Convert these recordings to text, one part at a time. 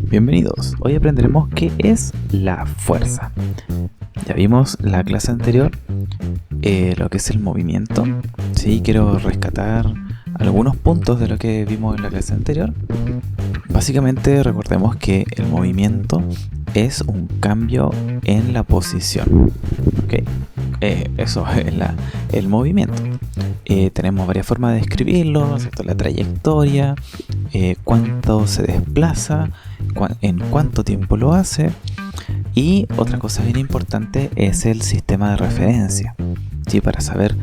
Bienvenidos, hoy aprenderemos qué es la fuerza. Ya vimos la clase anterior lo que es el movimiento. Sí, quiero rescatar algunos puntos de lo que vimos en la clase anterior. Básicamente recordemos que el movimiento es un cambio en la posición. ¿Okay? Eso es el movimiento. Tenemos varias formas de describirlo, ¿cierto? La trayectoria, cuánto se desplaza, en cuánto tiempo lo hace. Y otra cosa bien importante es el sistema de referencia, ¿sí? Para saber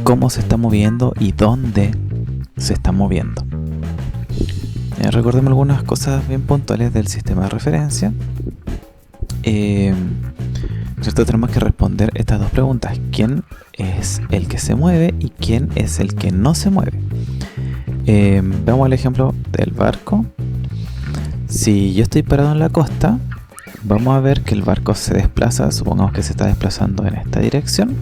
cómo se está moviendo y dónde se está moviendo. Recordemos algunas cosas bien puntuales del sistema de referencia. ¿Cierto? Tenemos que responder estas dos preguntas: ¿quién es el que se mueve y quién es el que no se mueve? Veamos el ejemplo del barco. Si yo estoy parado en la costa, vamos a ver que el barco se desplaza, supongamos que se está desplazando en esta dirección,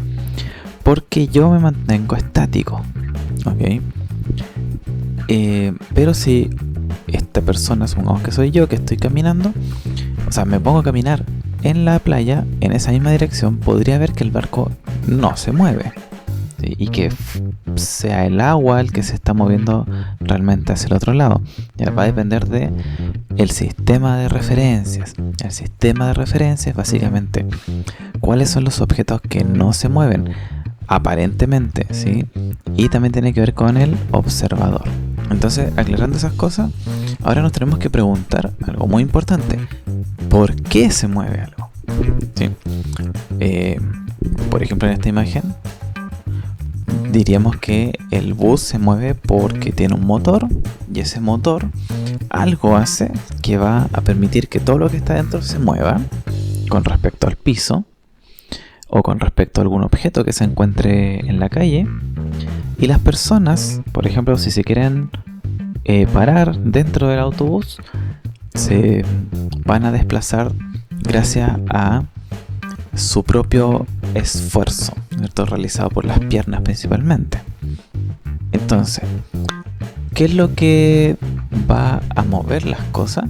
porque yo me mantengo estático, ¿ok? Pero si esta persona, supongamos que soy yo, que estoy caminando, o sea, me pongo a caminar en la playa, en esa misma dirección, podría ver que el barco no se mueve, ¿sí? Y que sea el agua el que se está moviendo realmente hacia el otro lado. Ya va a depender de el sistema de referencias. El sistema de referencias, básicamente, cuáles son los objetos que no se mueven aparentemente, ¿sí? Y también tiene que ver con el observador. Entonces, aclarando esas cosas, ahora nos tenemos que preguntar algo muy importante: ¿por qué se mueve algo? ¿Sí? Por ejemplo, en esta imagen diríamos que el bus se mueve porque tiene un motor, y ese motor algo hace que va a permitir que todo lo que está dentro se mueva con respecto al piso o con respecto a algún objeto que se encuentre en la calle. Y las personas, por ejemplo, si se quieren parar dentro del autobús, se van a desplazar gracias a su propio esfuerzo, ¿cierto? Realizado por las piernas principalmente. Entonces, ¿qué es lo que va a mover las cosas?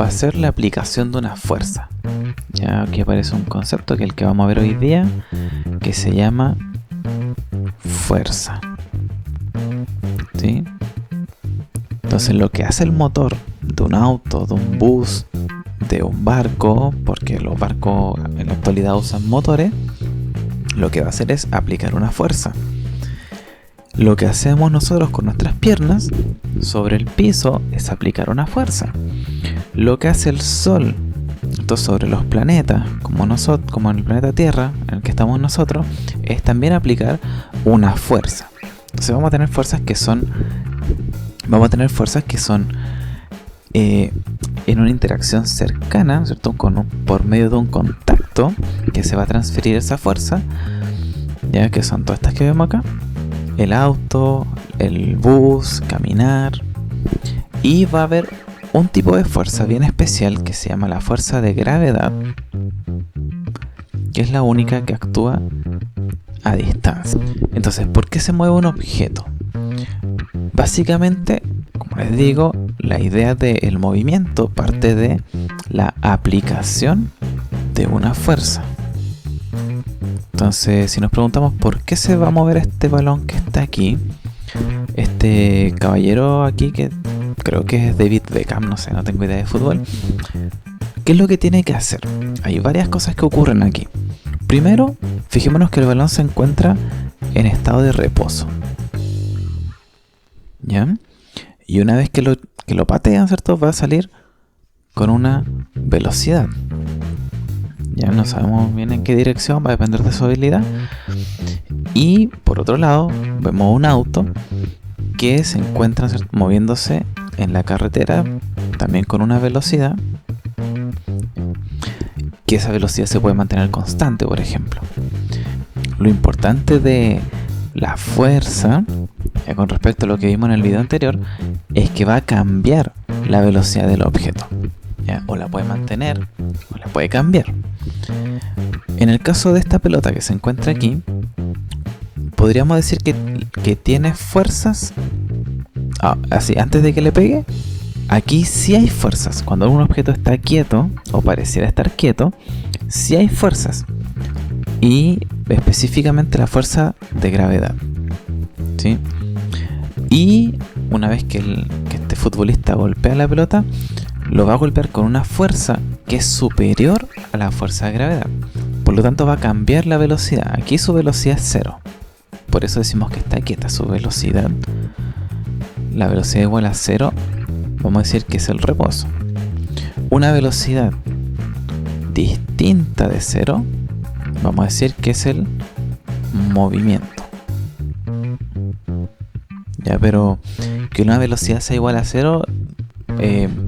Va a ser la aplicación de una fuerza. Ya aquí aparece un concepto que es el que vamos a ver hoy día, que se llama fuerza. ¿Sí? Entonces, lo que hace el motor de un auto, de un bus, de un barco, porque los barcos en la actualidad usan motores, lo que va a hacer es aplicar una fuerza. Lo que hacemos nosotros con nuestras piernas sobre el piso es aplicar una fuerza. Lo que hace el Sol, entonces, sobre los planetas, como en el planeta Tierra, en el que estamos nosotros, es también aplicar una fuerza. Entonces vamos a tener fuerzas que son en una interacción cercana, ¿cierto? Por medio de un contacto que se va a transferir esa fuerza, ya que son todas estas que vemos acá: el auto, el bus, caminar. Y va a haber un tipo de fuerza bien especial que se llama la fuerza de gravedad, que es la única que actúa a distancia. Entonces, ¿por qué se mueve un objeto? Básicamente, como les digo, la idea del movimiento parte de la aplicación de una fuerza. Entonces, si nos preguntamos por qué se va a mover este balón que está aquí, este caballero aquí, que creo que es David Beckham, no sé, no tengo idea de fútbol, ¿qué es lo que tiene que hacer? Hay varias cosas que ocurren aquí. Primero, fijémonos que el balón se encuentra en estado de reposo, ¿ya? Y una vez que lo patean, ¿cierto? Va a salir con una velocidad. Ya no sabemos bien en qué dirección, va a depender de su habilidad. Y por otro lado, vemos un auto que se encuentra, ¿cierto?, moviéndose en la carretera, también con una velocidad, que esa velocidad se puede mantener constante, por ejemplo. Lo importante de la fuerza, con respecto a lo que vimos en el video anterior, es que va a cambiar la velocidad del objeto, ¿ya? O la puede mantener o la puede cambiar. En el caso de esta pelota que se encuentra aquí, podríamos decir que tiene fuerzas así, antes de que le pegue, Aquí sí hay fuerzas. Cuando un objeto está quieto o pareciera estar quieto, sí hay fuerzas. Y específicamente la fuerza de gravedad, ¿sí? Y una vez que este futbolista golpea la pelota, lo va a golpear con una fuerza que es superior a la fuerza de gravedad. Por lo tanto va a cambiar la velocidad. Aquí su velocidad es 0. Por eso decimos que está quieta su velocidad. La velocidad igual a 0, vamos a decir que es el reposo. Una velocidad distinta de 0, vamos a decir que es el movimiento. Ya, pero que una velocidad sea igual a 0,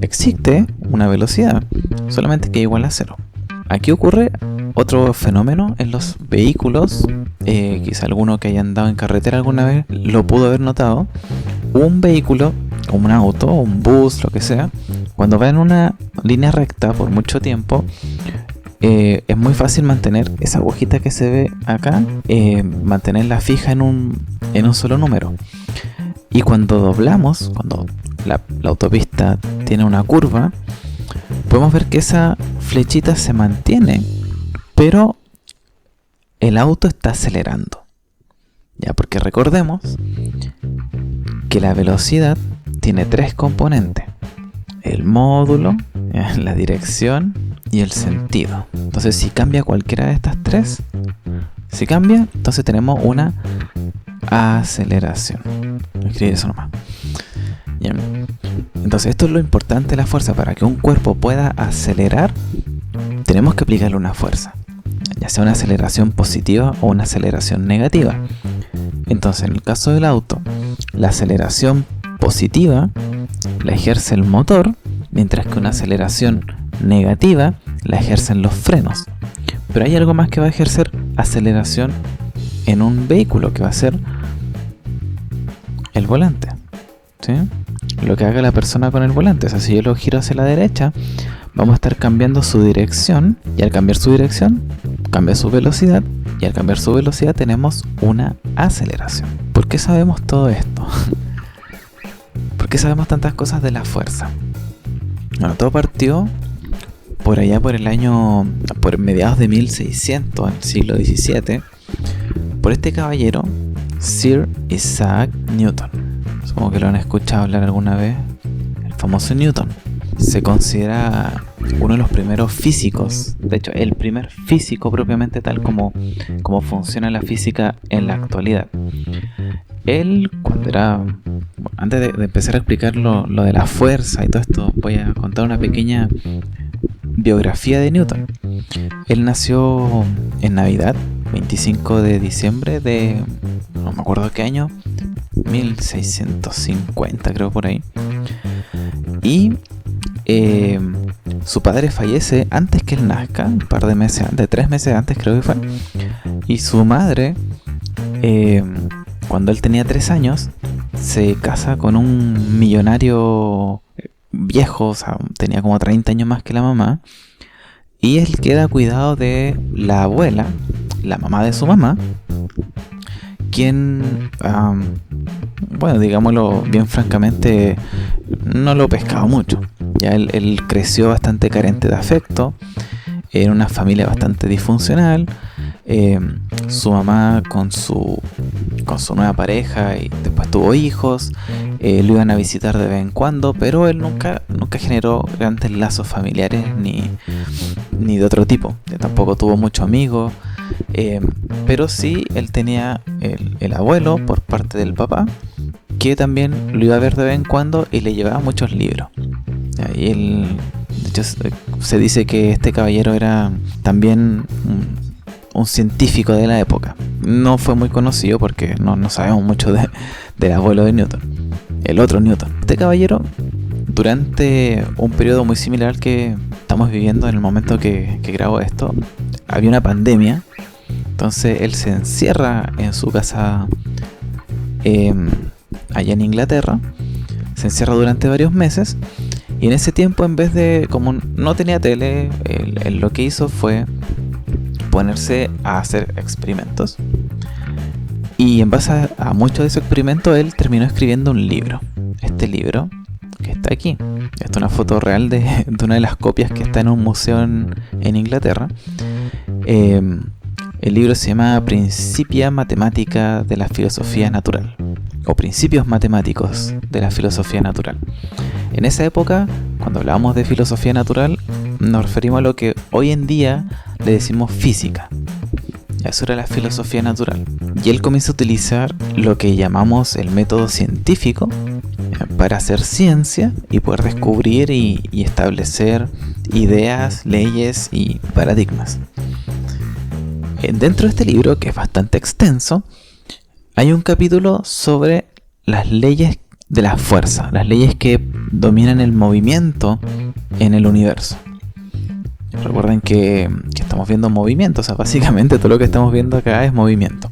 existe una velocidad, solamente que es igual a 0. Aquí ocurre otro fenómeno en los vehículos, quizá alguno que haya andado en carretera alguna vez lo pudo haber notado. Un vehículo, como un auto, un bus, lo que sea, cuando va en una línea recta por mucho tiempo, es muy fácil mantener esa agujita que se ve acá, mantenerla fija en un solo número. Y cuando doblamos, cuando la autopista tiene una curva, podemos ver que esa flechita se mantiene, pero el auto está acelerando. Ya, porque recordemos que la velocidad tiene 3 componentes: el módulo, la dirección y el sentido. Entonces, si cambia cualquiera de estas 3, si cambia, entonces tenemos una aceleración. Voy a escribir eso nomás. Bien. Entonces, esto es lo importante de la fuerza. Para que un cuerpo pueda acelerar, tenemos que aplicarle una fuerza, ya sea una aceleración positiva o una aceleración negativa. Entonces, en el caso del auto, la aceleración positiva la ejerce el motor, mientras que una aceleración negativa la ejercen los frenos. Pero hay algo más que va a ejercer aceleración en un vehículo, que va a ser el volante, ¿sí? Lo que haga la persona con el volante. O sea, si yo lo giro hacia la derecha, vamos a estar cambiando su dirección, y al cambiar su dirección, cambia su velocidad, y al cambiar su velocidad tenemos una aceleración. ¿Por qué sabemos todo esto? ¿Por qué sabemos tantas cosas de la fuerza? Bueno, todo partió por allá por mediados de 1600, en el siglo XVII, por este caballero, Sir Isaac Newton. Supongo que lo han escuchado hablar alguna vez, el famoso Newton. Se considera uno de los primeros físicos, de hecho el primer físico propiamente tal como funciona la física en la actualidad. Él, antes de empezar a explicar lo de la fuerza y todo esto, voy a contar una pequeña biografía de Newton. Él nació en Navidad, 25 de diciembre de, no me acuerdo qué año, 1650 creo, por ahí. Y su padre fallece antes que él nazca, un par de meses antes, 3 meses antes creo que fue. Y su madre, cuando él tenía 3 años, se casa con un millonario viejo, o sea, tenía como 30 años más que la mamá. Y él queda cuidado de la abuela, la mamá de su mamá, quien, bueno, digámoslo bien francamente, no lo pescaba mucho. Ya él creció bastante carente de afecto, en una familia bastante disfuncional. Su mamá con su nueva pareja, y después tuvo hijos, lo iban a visitar de vez en cuando, pero él nunca generó grandes lazos familiares ni de otro tipo. Tampoco tuvo muchos amigos, pero sí él tenía el abuelo por parte del papá, que también lo iba a ver de vez en cuando y le llevaba muchos libros. Y él, de hecho, se dice que este caballero era también un científico de la época. No fue muy conocido porque no sabemos mucho del abuelo de Newton, el otro Newton. Este caballero, durante un periodo muy similar al que estamos viviendo en el momento que grabo esto, había una pandemia. Entonces él se encierra en su casa allá en Inglaterra, se encierra durante varios meses. Y en ese tiempo, en vez de, como no tenía tele, él lo que hizo fue ponerse a hacer experimentos. Y en base a muchos de esos experimentos, él terminó escribiendo un libro. Este libro que está aquí. Esta es una foto real de una de las copias que está en un museo en Inglaterra. El libro se llama Principia Mathematica de la Filosofía Natural, o Principios Matemáticos de la Filosofía Natural. En esa época, cuando hablábamos de filosofía natural, nos referimos a lo que hoy en día le decimos física. Eso era la filosofía natural. Y él comienza a utilizar lo que llamamos el método científico para hacer ciencia y poder descubrir y establecer ideas, leyes y paradigmas. Dentro de este libro, que es bastante extenso, hay un capítulo sobre las leyes de la fuerza, las leyes que dominan el movimiento en el universo. Recuerden que estamos viendo movimiento, o sea, básicamente todo lo que estamos viendo acá es movimiento.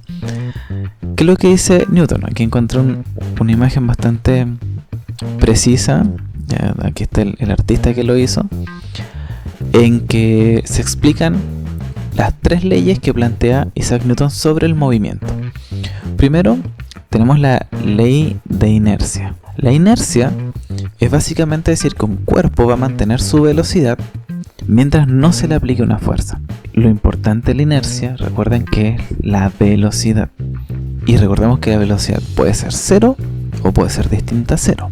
¿Qué es lo que dice Newton? Aquí encontré una imagen bastante precisa, aquí está el artista que lo hizo, en que se explican las 3 leyes que plantea Isaac Newton sobre el movimiento. Primero, tenemos la ley de inercia. La inercia es básicamente decir que un cuerpo va a mantener su velocidad mientras no se le aplique una fuerza. Lo importante de la inercia, recuerden que es la velocidad. Y recordemos que la velocidad puede ser 0 o puede ser distinta a 0.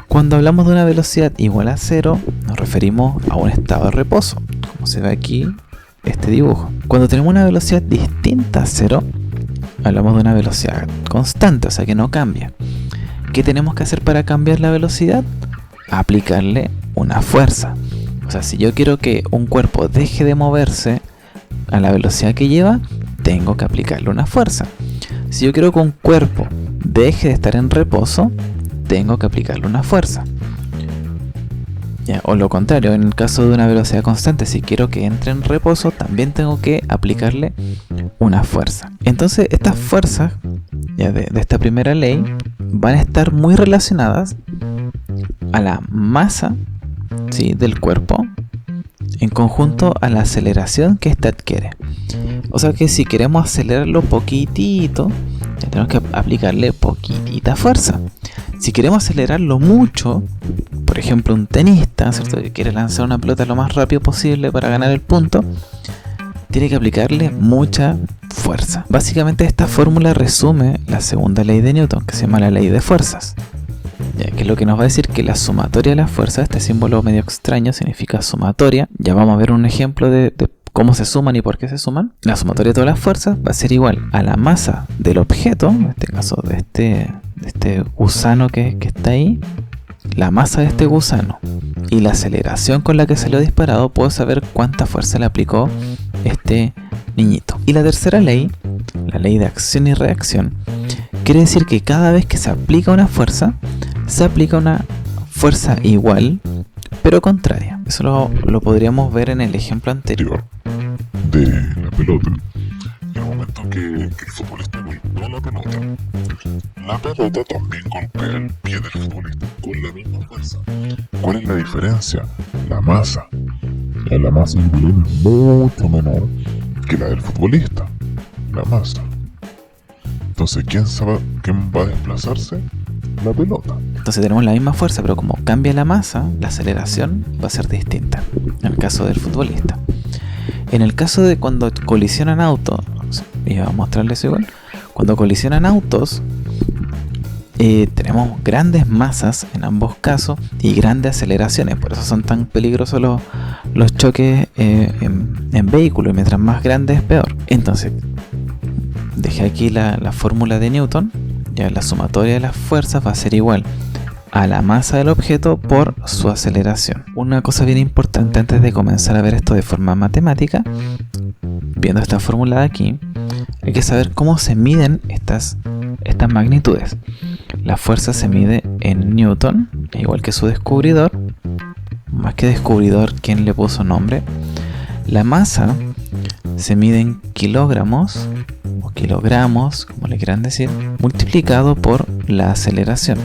Cuando hablamos de una velocidad igual a 0, nos referimos a un estado de reposo, como se ve aquí este dibujo. Cuando tenemos una velocidad distinta a 0, hablamos de una velocidad constante, o sea que no cambia. ¿Qué tenemos que hacer para cambiar la velocidad? Aplicarle una fuerza. O sea, si yo quiero que un cuerpo deje de moverse a la velocidad que lleva, tengo que aplicarle una fuerza. Si yo quiero que un cuerpo deje de estar en reposo, tengo que aplicarle una fuerza. O lo contrario, en el caso de una velocidad constante, si quiero que entre en reposo, también tengo que aplicarle una fuerza. Entonces, estas fuerzas de esta primera ley van a estar muy relacionadas a la masa, ¿sí?, del cuerpo, en conjunto a la aceleración que éste adquiere. O sea que si queremos acelerarlo poquitito, ya tenemos que aplicarle poquitita fuerza. Si queremos acelerarlo mucho, por ejemplo un tenista, ¿cierto?, que quiere lanzar una pelota lo más rápido posible para ganar el punto, tiene que aplicarle mucha fuerza. Básicamente esta fórmula resume la segunda ley de Newton, que se llama la ley de fuerzas, que es lo que nos va a decir que la sumatoria de las fuerzas, este símbolo medio extraño significa sumatoria. Ya vamos a ver un ejemplo de cómo se suman y por qué se suman. La sumatoria de todas las fuerzas va a ser igual a la masa del objeto, en este caso de este gusano que está ahí, la masa de este gusano y la aceleración con la que salió disparado. Puedo saber cuánta fuerza le aplicó este niñito. Y la tercera ley, la ley de acción y reacción, quiere decir que cada vez que se aplica una fuerza, se aplica una fuerza igual pero contraria. Eso lo podríamos ver en el ejemplo anterior de la pelota. En el momento que el futbolista golpea la pelota también golpea el pie del futbolista con la misma fuerza. ¿Cuál es la diferencia? La masa. La masa del balón es mucho menor que la del futbolista. La masa. Entonces, ¿quién va a desplazarse? La pelota. Entonces tenemos la misma fuerza, pero como cambia la masa, la aceleración va a ser distinta. En el caso del futbolista. En el caso de cuando colisionan autos, y voy a mostrarles igual, cuando colisionan autos, tenemos grandes masas en ambos casos y grandes aceleraciones. Por eso son tan peligrosos los choques en vehículos. Y mientras más grande es peor. Entonces, dejé aquí la fórmula de Newton. Ya la sumatoria de las fuerzas va a ser igual a la masa del objeto por su aceleración. Una cosa bien importante antes de comenzar a ver esto de forma matemática, viendo esta fórmula de aquí, hay que saber cómo se miden estas magnitudes. La fuerza se mide en Newton, igual que su descubridor, más que descubridor, quien le puso nombre. La masa se mide en kilogramos o kilogramos, como le quieran decir, multiplicado por la aceleración.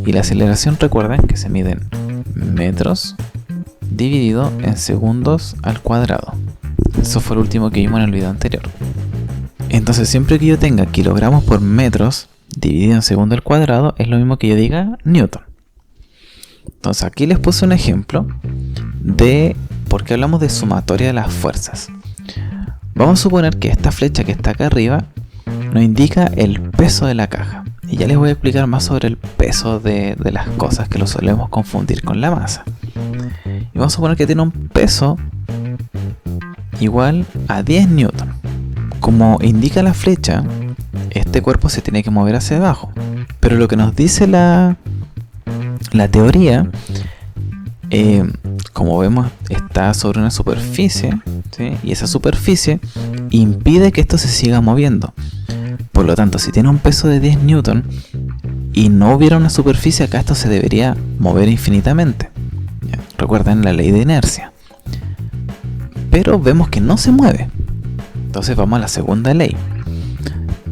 Y la aceleración, recuerden que se mide en metros dividido en segundos al cuadrado. Eso fue el último que vimos en el video anterior. Entonces, siempre que yo tenga kilogramos por metros dividido en segundo al cuadrado, es lo mismo que yo diga Newton. Entonces aquí les puse un ejemplo de por qué hablamos de sumatoria de las fuerzas. Vamos a suponer que esta flecha que está acá arriba nos indica el peso de la caja. Y ya les voy a explicar más sobre el peso de las cosas, que lo solemos confundir con la masa. Y vamos a suponer que tiene un peso igual a 10 newton. Como indica la flecha, este cuerpo se tiene que mover hacia abajo. Pero lo que nos dice la teoría, como vemos, está sobre una superficie, ¿sí? Y esa superficie impide que esto se siga moviendo. Por lo tanto, si tiene un peso de 10 newton y no hubiera una superficie acá, esto se debería mover infinitamente. ¿Ya? Recuerden la ley de inercia. Pero vemos que no se mueve. Entonces vamos a la segunda ley,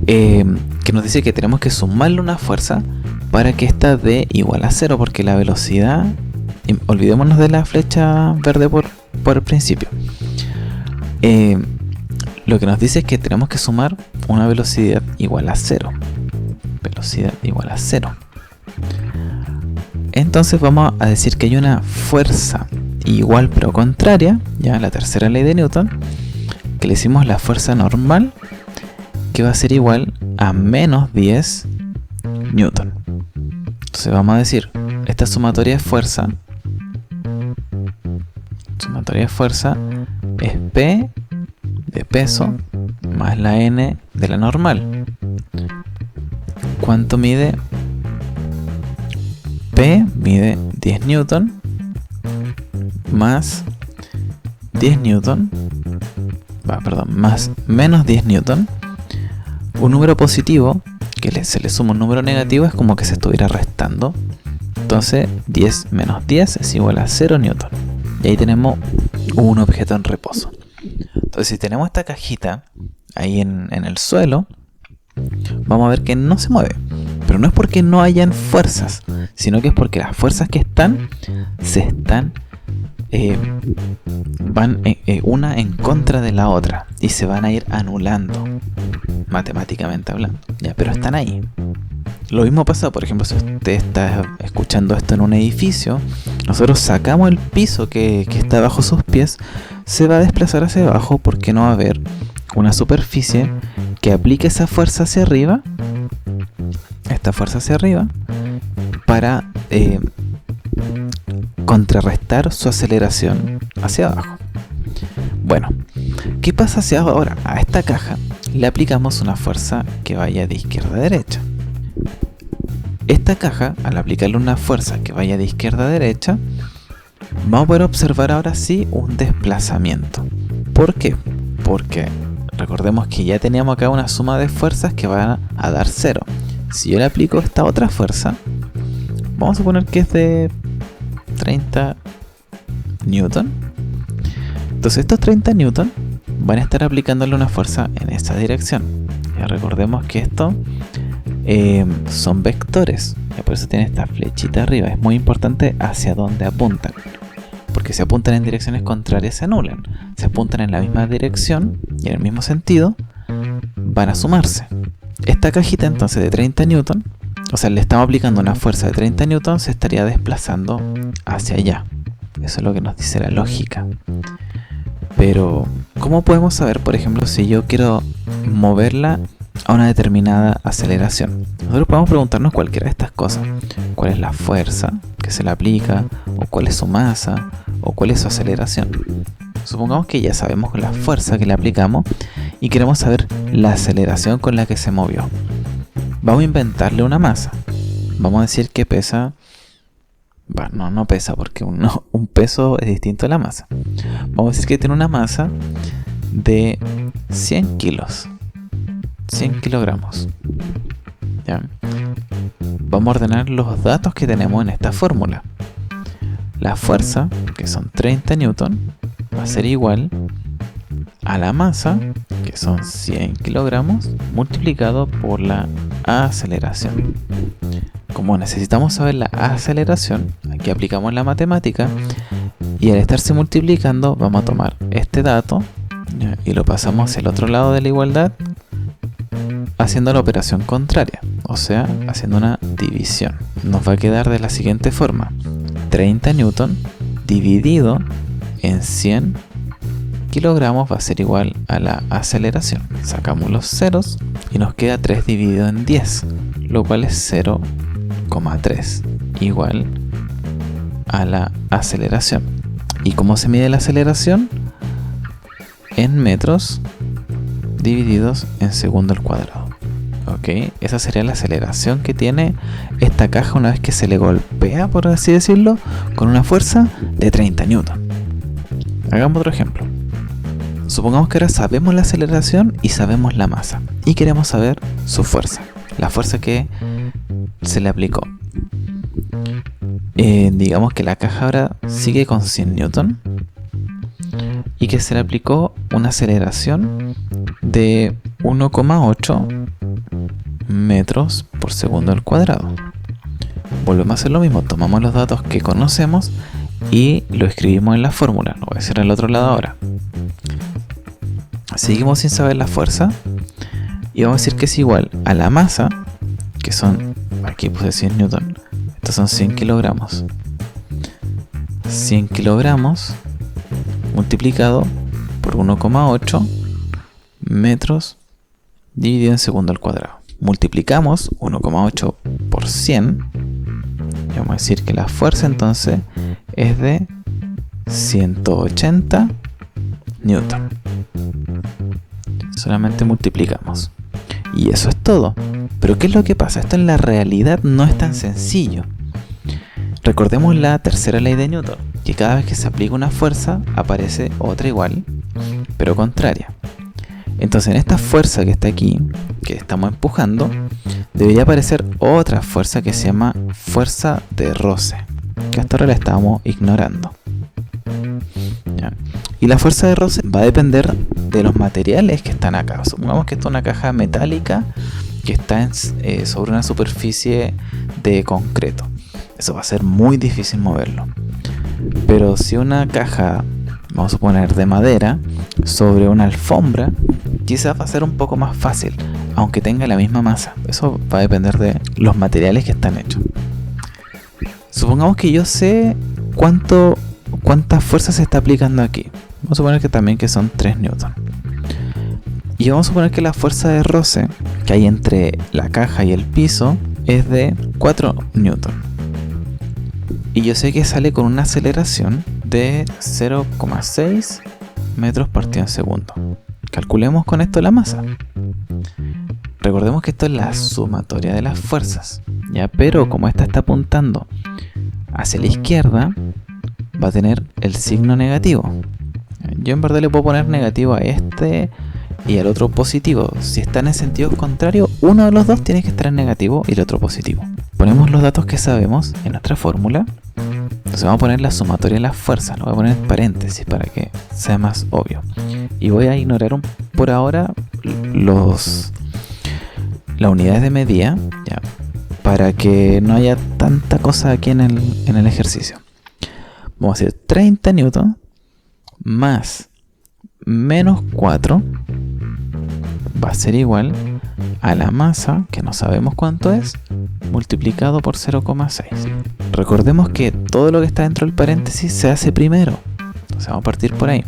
que nos dice que tenemos que sumarle una fuerza para que esta dé igual a 0, porque la velocidad, olvidémonos de la flecha verde por el principio, lo que nos dice es que tenemos que sumar una velocidad igual a 0. Velocidad igual a 0. Entonces vamos a decir que hay una fuerza igual pero contraria, ya la tercera ley de Newton, que le hicimos la fuerza normal, que va a ser igual a menos 10 newton. Entonces vamos a decir, esta sumatoria de fuerza es P de peso más la N de la normal. ¿Cuánto mide? P mide 10 newton más 10 newton, más menos 10 newton. Un número positivo que se le suma un número negativo es como que se estuviera restando. Entonces 10 menos 10 es igual a 0 newton. Y ahí tenemos un objeto en reposo. Entonces si tenemos esta cajita ahí en el suelo, vamos a ver que no se mueve. Pero no es porque no hayan fuerzas, sino que es porque las fuerzas que van una en contra de la otra y se van a ir anulando, matemáticamente hablando. Ya, pero están ahí. Lo mismo pasa, por ejemplo, si usted está escuchando esto en un edificio, nosotros sacamos el piso que está bajo sus pies, se va a desplazar hacia abajo porque no va a haber una superficie que aplique esa fuerza hacia arriba, esta fuerza hacia arriba, para contrarrestar su aceleración hacia abajo. Bueno, ¿qué pasa si ahora a esta caja le aplicamos una fuerza que vaya de izquierda a derecha? Esta caja, al aplicarle una fuerza que vaya de izquierda a derecha, vamos a poder observar ahora sí un desplazamiento. ¿Por qué? Porque recordemos que ya teníamos acá una suma de fuerzas que van a dar 0. Si yo le aplico esta otra fuerza, vamos a suponer que es de 30 newton. Entonces estos 30 newton van a estar aplicándole una fuerza en esa dirección. Ya recordemos que esto son vectores, y por eso tiene esta flechita arriba. Es muy importante hacia dónde apuntan, porque si apuntan en direcciones contrarias se anulan. Si apuntan en la misma dirección y en el mismo sentido, van a sumarse. Esta cajita entonces de 30 newton, o sea, le estamos aplicando una fuerza de 30 newton, se estaría desplazando hacia allá. Eso es lo que nos dice la lógica. Pero, ¿cómo podemos saber, por ejemplo, si yo quiero moverla a una determinada aceleración? Nosotros podemos preguntarnos cualquiera de estas cosas. ¿Cuál es la fuerza que se le aplica? ¿O cuál es su masa? ¿O cuál es su aceleración? Supongamos que ya sabemos la fuerza que le aplicamos y queremos saber la aceleración con la que se movió. Vamos a inventarle una masa. Vamos a decir que pesa... Bueno, no pesa porque un peso es distinto a la masa. Vamos a decir que tiene una masa de 100 kilos. 100 kilogramos. ¿Ya? Vamos a ordenar los datos que tenemos en esta fórmula. La fuerza, que son 30 newton, va a ser igual a la masa, que son 100 kilogramos, multiplicado por la aceleración. Como necesitamos saber la aceleración, aquí aplicamos la matemática y al estarse multiplicando vamos a tomar este dato, ¿ya?, y lo pasamos hacia el otro lado de la igualdad haciendo la operación contraria, o sea, haciendo una división. Nos va a quedar de la siguiente forma: 30 newton dividido en 100 kilogramos va a ser igual a la aceleración. Sacamos los ceros y nos queda 3 dividido en 10, lo cual es 0,3, igual a la aceleración. ¿Y cómo se mide la aceleración? En metros divididos en segundo al cuadrado. Ok, esa sería la aceleración que tiene esta caja una vez que se le golpea, por así decirlo, con una fuerza de 30 newton. Hagamos otro ejemplo. Supongamos que ahora sabemos la aceleración y sabemos la masa y queremos saber su fuerza, la fuerza que se le aplicó. Digamos que la caja ahora sigue con 100 newton y que se le aplicó una aceleración de 1,8 metros por segundo al cuadrado. Volvemos a hacer lo mismo, tomamos los datos que conocemos y lo escribimos en la fórmula. Lo voy a hacer al otro lado ahora. Seguimos sin saber la fuerza y vamos a decir que es igual a la masa, que son, aquí puse 100 newton, estos son 100 kilogramos. 100 kilogramos multiplicado por 1,8 metros dividido en segundo al cuadrado. Multiplicamos 1,8 por 100 y vamos a decir que la fuerza entonces es de 180 newton. Solamente multiplicamos y eso es todo. Pero ¿qué es lo que pasa? Esto en la realidad no es tan sencillo. Recordemos la tercera ley de Newton, que cada vez que se aplica una fuerza aparece otra igual pero contraria. Entonces en esta fuerza que está aquí, que estamos empujando, debería aparecer otra fuerza que se llama fuerza de roce, que hasta ahora la estábamos ignorando. ¿Ya? Y la fuerza de roce va a depender de los materiales que están acá. Supongamos que esto es una caja metálica que está sobre una superficie de concreto. Eso va a ser muy difícil moverlo. Pero si una caja, vamos a poner de madera, sobre una alfombra, quizás va a ser un poco más fácil, aunque tenga la misma masa. Eso va a depender de los materiales que están hechos. Supongamos que yo sé cuánta fuerza se está aplicando aquí. Vamos a suponer que también que son 3 newton. Y vamos a suponer que la fuerza de roce que hay entre la caja y el piso es de 4 newton. Y yo sé que sale con una aceleración de 0,6 metros partido en segundo. Calculemos con esto la masa. Recordemos que esto es la sumatoria de las fuerzas, ¿ya? Pero como esta está apuntando hacia la izquierda, va a tener el signo negativo. Yo en verdad le puedo poner negativo a este y al otro positivo. Si están en sentido contrario, uno de los dos tiene que estar en negativo y el otro positivo. Ponemos los datos que sabemos en nuestra fórmula. Entonces vamos a poner la sumatoria de las fuerzas. Lo voy a poner en paréntesis para que sea más obvio. Y voy a ignorar por ahora las unidades de medida, ¿ya? Para que no haya tanta cosa aquí en el ejercicio. Vamos a decir 30 newton más menos 4 va a ser igual a la masa, que no sabemos cuánto es, multiplicado por 0,6. Recordemos que todo lo que está dentro del paréntesis se hace primero. Entonces vamos a partir por ahí.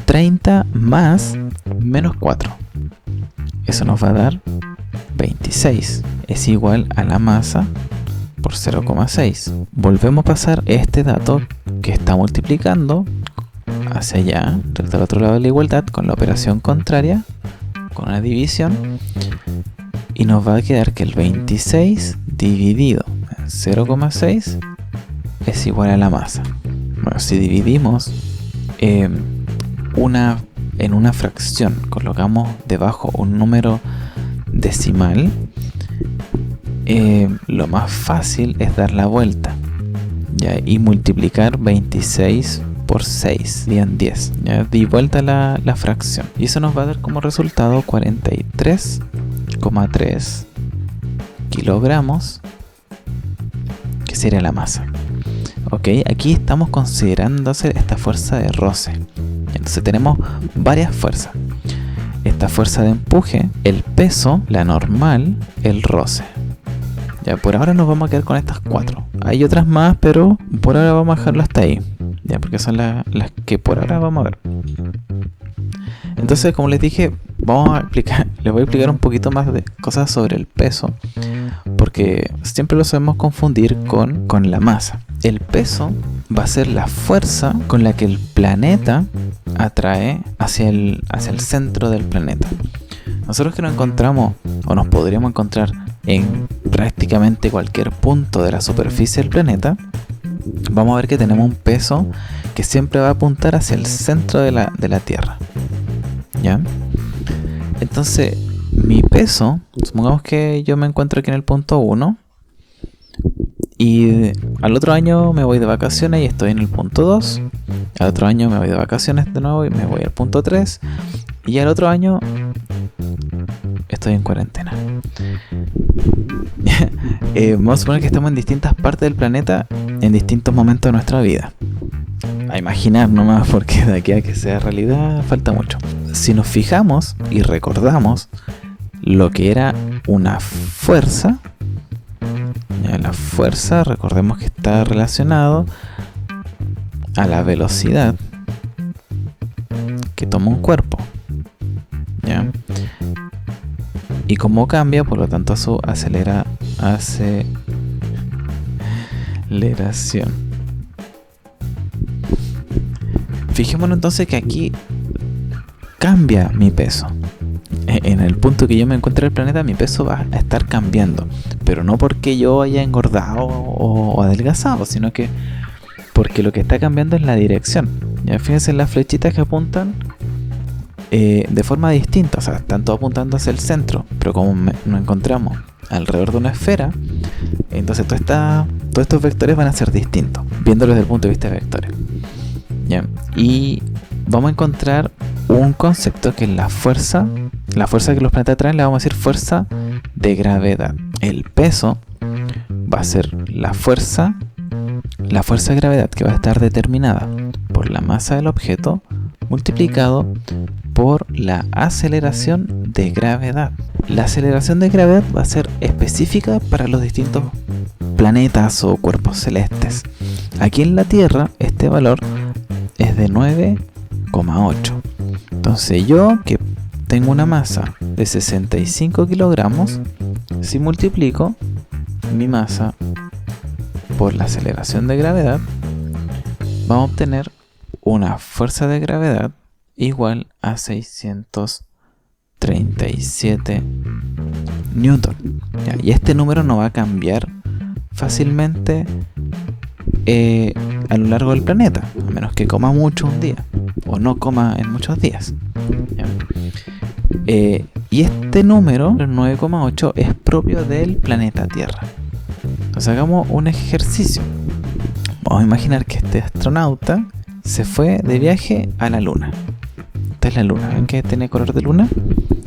30 más menos 4. Eso nos va a dar 26. Es igual a la masa por 0,6. Volvemos a pasar este dato que está multiplicando hacia allá, desde el otro lado de la igualdad, con la operación contraria, con una división, y nos va a quedar que el 26 dividido en 0,6 es igual a la masa. Bueno, si dividimos en una fracción, colocamos debajo un número decimal, lo más fácil es dar la vuelta, ¿ya? Y multiplicar 26 por 6, bien 10. Ya di vuelta la fracción. Y eso nos va a dar como resultado 43,3 kilogramos, que sería la masa. Ok, aquí estamos considerándose esta fuerza de roce. Entonces tenemos varias fuerzas. Esta fuerza de empuje, el peso, la normal, el roce. Ya, por ahora nos vamos a quedar con estas 4. Hay otras más, pero por ahora vamos a dejarlo hasta ahí. Ya, porque son las que por ahora vamos a ver. Entonces, como les dije, les voy a explicar un poquito más de cosas sobre el peso, porque siempre lo sabemos confundir con la masa. El peso va a ser la fuerza con la que el planeta atrae hacia el centro del planeta. Nosotros que nos encontramos, o nos podríamos encontrar en prácticamente cualquier punto de la superficie del planeta, vamos a ver que tenemos un peso que siempre va a apuntar hacia el centro de la Tierra. ¿Ya? Entonces, mi peso, supongamos que yo me encuentro aquí en el punto 1 y al otro año me voy de vacaciones y estoy en el punto 2. Al otro año me voy de vacaciones de nuevo y me voy al punto 3. Y al otro año estoy en cuarentena. Vamos a suponer que estamos en distintas partes del planeta en distintos momentos de nuestra vida. A imaginar nomás, porque de aquí a que sea realidad falta mucho. Si nos fijamos y recordamos lo que era una fuerza, ya, la fuerza, recordemos que está relacionado a la velocidad que toma un cuerpo, ¿ya? Y cómo cambia, por lo tanto, a su aceleración. Fijémonos entonces que aquí cambia mi peso. En el punto que yo me encuentro en el planeta, mi peso va a estar cambiando. Pero no porque yo haya engordado o adelgazado, sino que porque lo que está cambiando es la dirección. Ya fíjense en las flechitas que apuntan de forma distinta. O sea, están todos apuntando hacia el centro. Pero como nos encontramos alrededor de una esfera, entonces todos estos vectores van a ser distintos, viéndolos desde el punto de vista de vectores. ¿Ya? Y vamos a encontrar un concepto que es la fuerza que los planetas traen, le vamos a decir fuerza de gravedad. El peso va a ser la fuerza de gravedad, que va a estar determinada por la masa del objeto multiplicado por la aceleración de gravedad. La aceleración de gravedad va a ser específica para los distintos planetas o cuerpos celestes. Aquí en la Tierra este valor es de 9,8. Entonces yo, que tengo una masa de 65 kilogramos, si multiplico mi masa por la aceleración de gravedad, vamos a obtener una fuerza de gravedad igual a 637 newton. ¿Ya? Y este número no va a cambiar fácilmente a lo largo del planeta, a menos que coma mucho un día o no coma en muchos días. ¿Ya? Y este número, el 9,8, es propio del planeta Tierra. Entonces hagamos un ejercicio. Vamos a imaginar que este astronauta se fue de viaje a la Luna. Esta es la Luna. ¿Ven que tiene color de luna?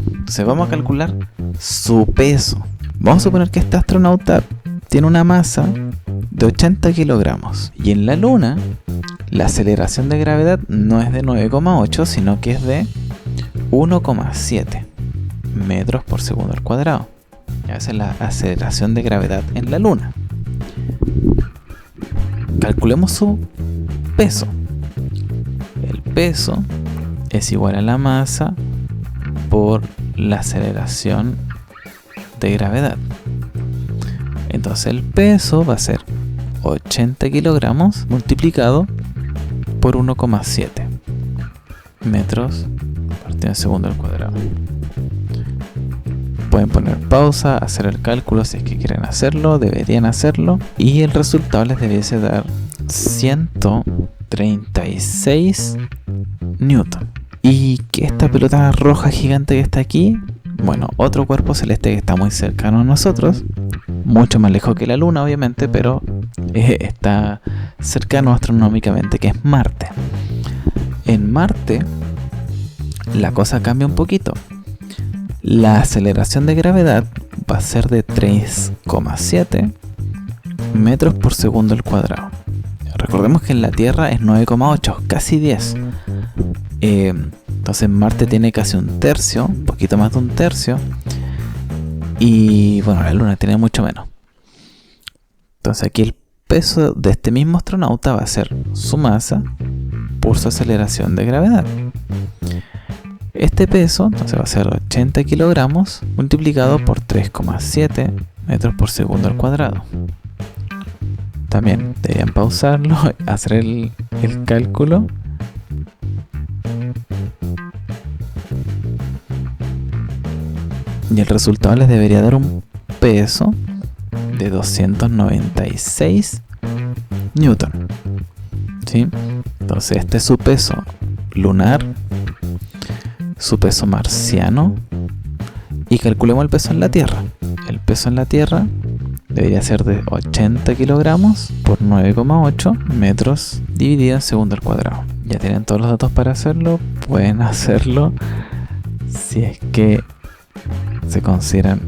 Entonces vamos a calcular su peso. Vamos a suponer que este astronauta tiene una masa de 80 kilogramos. Y en la Luna, la aceleración de gravedad no es de 9,8, sino que es de 1,7 metros por segundo al cuadrado. Esa es la aceleración de gravedad en la Luna. Calculemos su peso. El peso es igual a la masa por la aceleración de gravedad. Entonces el peso va a ser 80 kilogramos multiplicado por 1,7 metros por segundo al cuadrado. Pueden poner pausa, hacer el cálculo si es que quieren hacerlo, deberían hacerlo, y el resultado les debiese dar 136 newton. ¿Y que esta pelota roja gigante que está aquí? Bueno, otro cuerpo celeste que está muy cercano a nosotros, mucho más lejos que la Luna obviamente, pero está cercano astronómicamente, que es Marte. En Marte la cosa cambia un poquito. La aceleración de gravedad va a ser de 3,7 metros por segundo al cuadrado. Recordemos que en la Tierra es 9,8, casi 10. Entonces Marte tiene casi un tercio, un poquito más de un tercio. Y bueno, la Luna tiene mucho menos. Entonces aquí el peso de este mismo astronauta va a ser su masa por su aceleración de gravedad. Este peso entonces va a ser 80 kilogramos multiplicado por 3,7 metros por segundo al cuadrado. También deberían pausarlo, hacer el cálculo. Y el resultado les debería dar un peso de 296 newton. ¿Sí? Entonces este es su peso lunar, su peso marciano, y calculemos el peso en la Tierra. El peso en la Tierra debería ser de 80 kilogramos por 9,8 metros dividido en segundo al cuadrado. Ya tienen todos los datos para hacerlo, pueden hacerlo si es que se consideran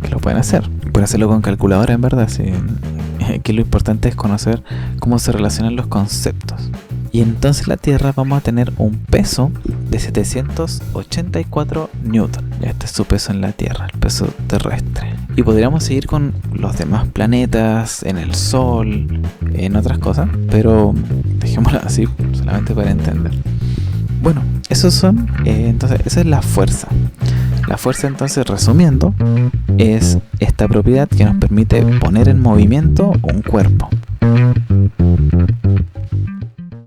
que lo pueden hacer. Pueden hacerlo con calculadora, en verdad. Sí. Aquí lo importante es conocer cómo se relacionan los conceptos. Y entonces la Tierra vamos a tener un peso de 784 newton. Este es su peso en la Tierra, el peso terrestre. Y podríamos seguir con los demás planetas, en el Sol, en otras cosas, pero dejémoslo así solamente para entender. Bueno, esos son, entonces esa es la fuerza. La fuerza, entonces, resumiendo, es esta propiedad que nos permite poner en movimiento un cuerpo.